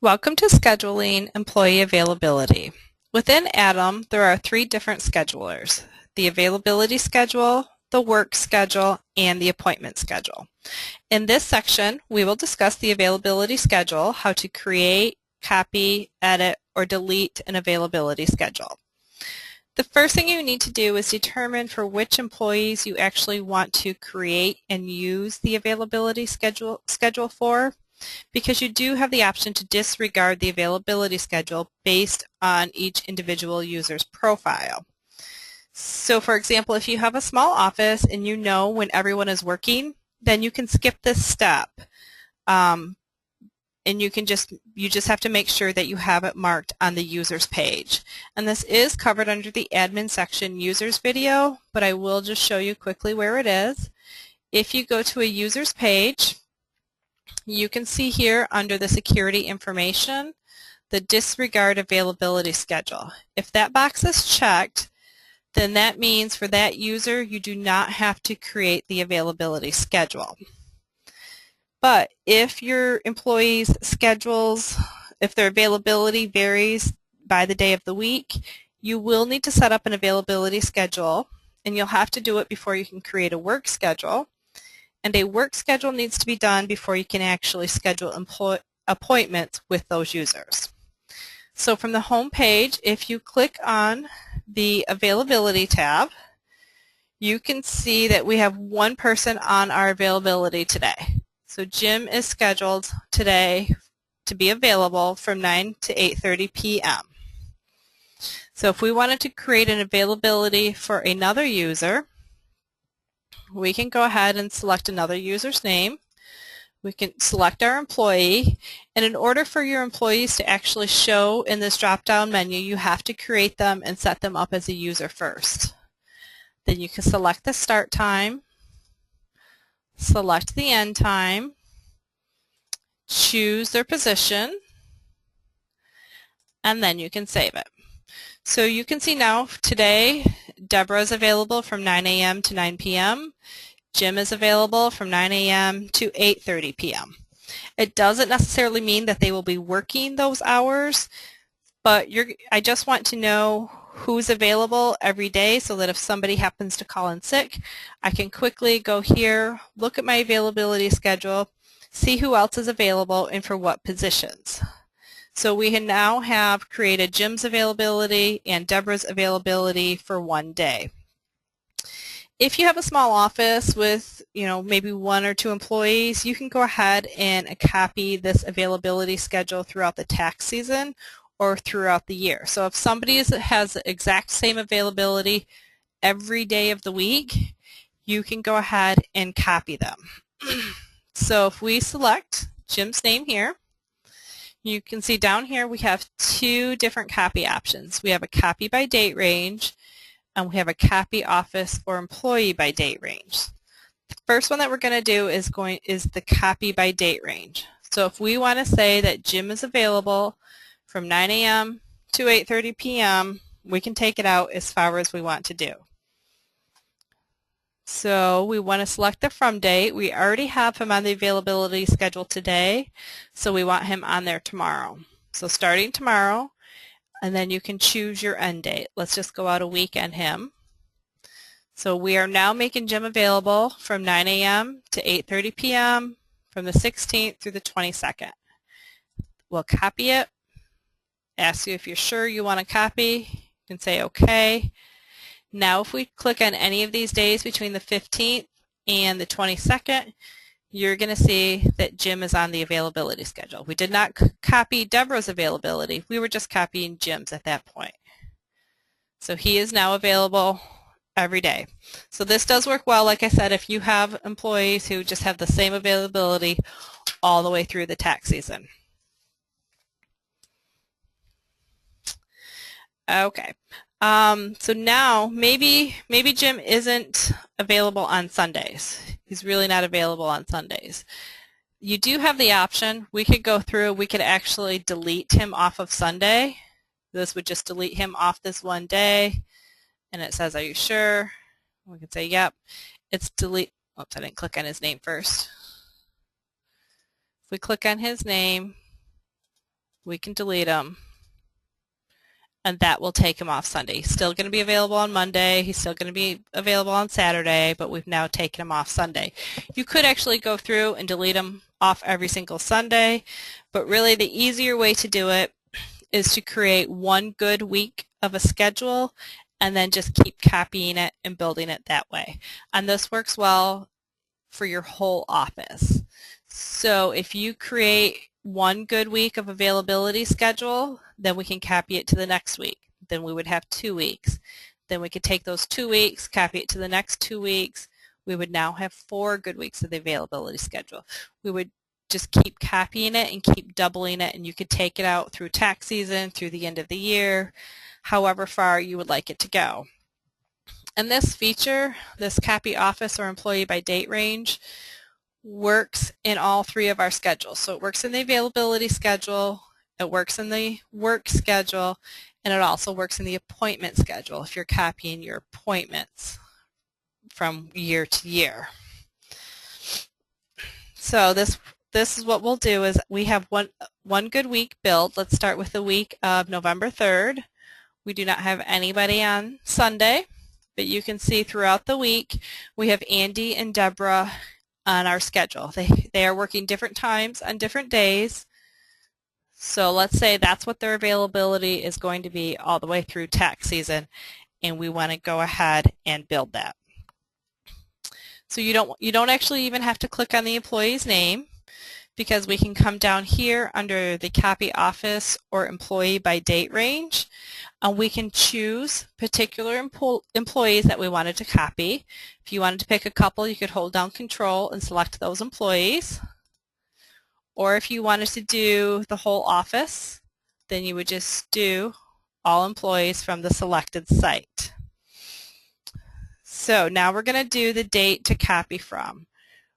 Welcome to Scheduling Employee Availability. Within Atom, there are three different schedulers: the availability schedule, the work schedule, and the appointment schedule. In this section, we will discuss the availability schedule, how to create, copy, edit, or delete an availability schedule. The first thing you need to do is determine for which employees you actually want to create and use the availability schedule for, because you do have the option to disregard the availability schedule based on each individual user's profile. So for example, if you have a small office and you know when everyone is working, then you can skip this step. And you just have to make sure that you have it marked on the users page. And this is covered under the admin section users video, but I will just show you quickly where it is. If you go to a users page, you can see here under the security information, the disregard availability schedule. If that box is checked, then that means for that user you do not have to create the availability schedule. But if your employees' schedules, if their availability varies by the day of the week, you will need to set up an availability schedule, and you'll have to do it before you can create a work schedule. And a work schedule needs to be done before you can actually schedule appointments with those users. So from the home page, if you click on the availability tab, you can see that we have one person on our availability today. So Jim is scheduled today to be available from 9 to 8:30 p.m. So if we wanted to create an availability for another user, we can go ahead and select another user's name. We can select our employee, and in order for your employees to actually show in this drop-down menu, you have to create them and set them up as a user first. Then you can select the start time, select the end time, choose their position, and then you can save it. So you can see now today Deborah is available from 9 a.m. to 9 p.m. Jim is available from 9 a.m. to 8:30 p.m. It doesn't necessarily mean that they will be working those hours, but I just want to know who's available every day so that if somebody happens to call in sick, I can quickly go here, look at my availability schedule, see who else is available and for what positions. So we now have created Jim's availability and Deborah's availability for one day. If you have a small office with, maybe one or two employees, you can go ahead and copy this availability schedule throughout the tax season or throughout the year. So if somebody has the exact same availability every day of the week, you can go ahead and copy them. So if we select Jim's name here, you can see down here we have two different copy options. We have a copy by date range, and we have a copy office or employee by date range. The first one that we're going to do is the copy by date range. So if we want to say that Jim is available from 9 a.m. to 8:30 p.m., we can take it out as far as we want to do. So we want to select the from date. We already have him on the availability schedule today, so we want him on there tomorrow. So starting tomorrow, and then you can choose your end date. Let's just go out a week and him. So we are now making Jim available from 9 a.m. to 8:30 p.m. from the 16th through the 22nd. We'll copy it, ask you if you're sure you want to copy, you can say OK. Now if we click on any of these days between the 15th and the 22nd, you're going to see that Jim is on the availability schedule. We did not copy Deborah's availability. We were just copying Jim's at that point. So he is now available every day. So this does work well, like I said, if you have employees who just have the same availability all the way through the tax season. Okay. So now maybe Jim isn't available on Sundays. He's really not available on Sundays. You do have the option. We could go through, we could actually delete him off of Sunday. This would just delete him off this one day. And it says, are you sure? We could say, yep. It's delete. Oops, I didn't click on his name first. If we click on his name, we can delete them, and that will take him off Sunday. He's still going to be available on Monday. He's still going to be available on Saturday, but we've now taken him off Sunday. You could actually go through and delete him off every single Sunday, but really the easier way to do it is to create one good week of a schedule and then just keep copying it and building it that way. And this works well for your whole office. So if you create one good week of availability schedule, then we can copy it to the next week. Then we would have 2 weeks. Then we could take those 2 weeks, copy it to the next 2 weeks. We would now have 4 good weeks of the availability schedule. We would just keep copying it and keep doubling it, and you could take it out through tax season, through the end of the year, however far you would like it to go. And this feature, this copy office or employee by date range, works in all 3 of our schedules. So it works in the availability schedule, it works in the work schedule, and it also works in the appointment schedule if you're copying your appointments from year to year. So this is what we'll do is we have one good week built. Let's start with the week of November 3rd. We do not have anybody on Sunday, but you can see throughout the week we have Andy and Deborah on our schedule. They are working different times on different days. So let's say that's what their availability is going to be all the way through tax season, and we want to go ahead and build that. So you don't actually even have to click on the employee's name, because we can come down here under the copy office or employee by date range, and we can choose particular employees that we wanted to copy. If you wanted to pick a couple, you could hold down Control and select those employees. Or if you wanted to do the whole office, then you would just do all employees from the selected site. So now we're going to do the date to copy from.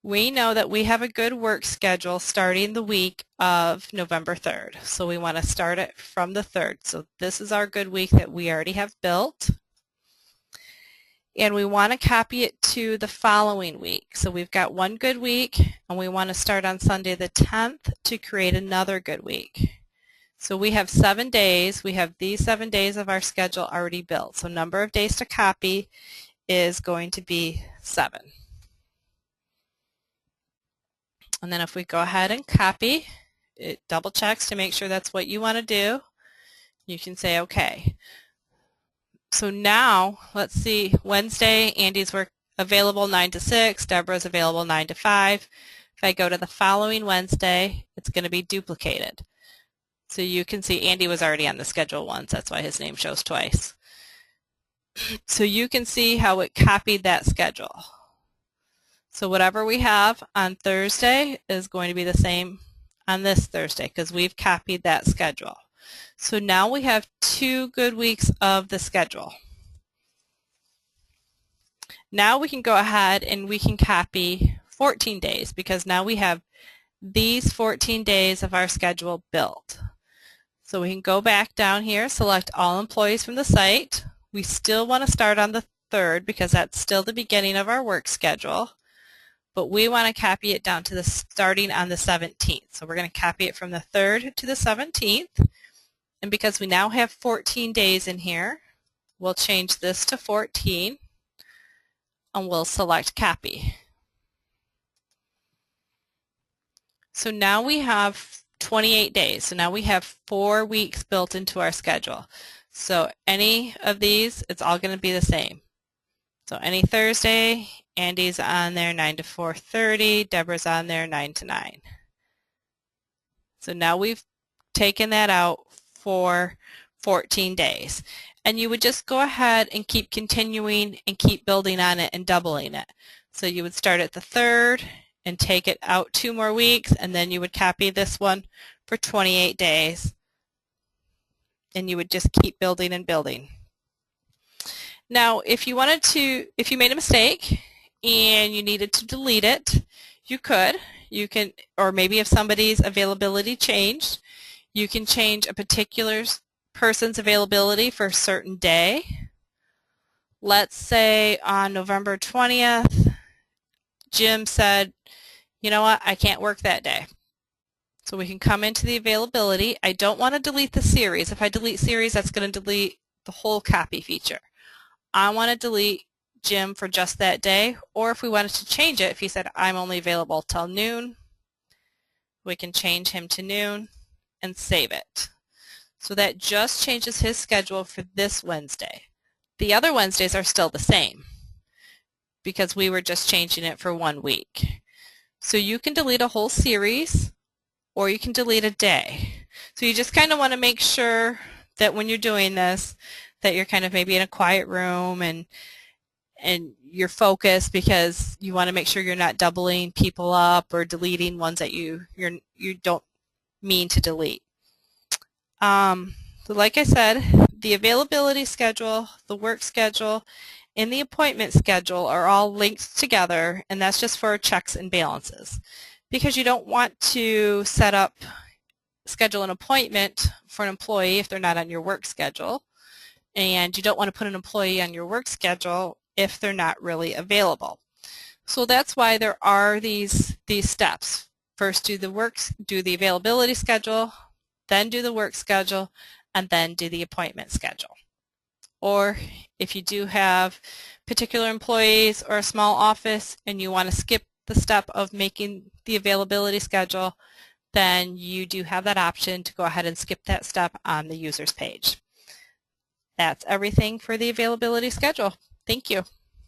We know that we have a good work schedule starting the week of November 3rd. So we want to start it from the 3rd. So this is our good week that we already have built. And we want to copy it to the following week. So we've got one good week, and we want to start on Sunday the 10th to create another good week. So we have 7 days. We have these 7 days of our schedule already built. So number of days to copy is going to be 7. And then if we go ahead and copy, it double checks to make sure that's what you want to do. You can say OK. So now, let's see, Wednesday, Andy's available 9 to 6, Deborah's available 9 to 5. If I go to the following Wednesday, it's going to be duplicated. So you can see Andy was already on the schedule once, that's why his name shows twice. So you can see how it copied that schedule. So whatever we have on Thursday is going to be the same on this Thursday because we've copied that schedule. So now we have 2 good weeks of the schedule. Now we can go ahead and we can copy 14 days because now we have these 14 days of our schedule built. So we can go back down here, select all employees from the site. We still want to start on the 3rd because that's still the beginning of our work schedule. But we want to copy it down to the starting on the 17th. So we're going to copy it from the 3rd to the 17th. And because we now have 14 days in here, we'll change this to 14 and we'll select copy. So now we have 28 days. So now we have 4 weeks built into our schedule. So any of these, it's all going to be the same. So any Thursday, Andy's on there 9 to 4:30, Deborah's on there 9 to 9. So now we've taken that out for 14 days. And you would just go ahead and keep continuing and keep building on it and doubling it. So you would start at the 3rd and take it out 2 more weeks, and then you would copy this one for 28 days. And you would just keep building and building. Now, if you made a mistake and you needed to delete it, you could. You can, or maybe if somebody's availability changed, you can change a particular person's availability for a certain day. Let's say on November 20th, Jim said, you know what, I can't work that day. So we can come into the availability. I don't want to delete the series. If I delete series, that's going to delete the whole copy feature. I want to delete Jim for just that day, or if we wanted to change it, if he said, I'm only available till noon, we can change him to noon and save it. So that just changes his schedule for this Wednesday. The other Wednesdays are still the same because we were just changing it for 1 week. So you can delete a whole series or you can delete a day. So you just kind of want to make sure that when you're doing this that you're kind of maybe in a quiet room and you're focused, because you want to make sure you're not doubling people up or deleting ones that you don't mean to delete. So like I said, the availability schedule, the work schedule, and the appointment schedule are all linked together, and that's just for checks and balances. Because you don't want to schedule an appointment for an employee if they're not on your work schedule, and you don't want to put an employee on your work schedule if they're not really available. So that's why there are these steps. First do the availability schedule, then do the work schedule, and then do the appointment schedule. Or if you do have particular employees or a small office and you want to skip the step of making the availability schedule, then you do have that option to go ahead and skip that step on the user's page. That's everything for the availability schedule. Thank you.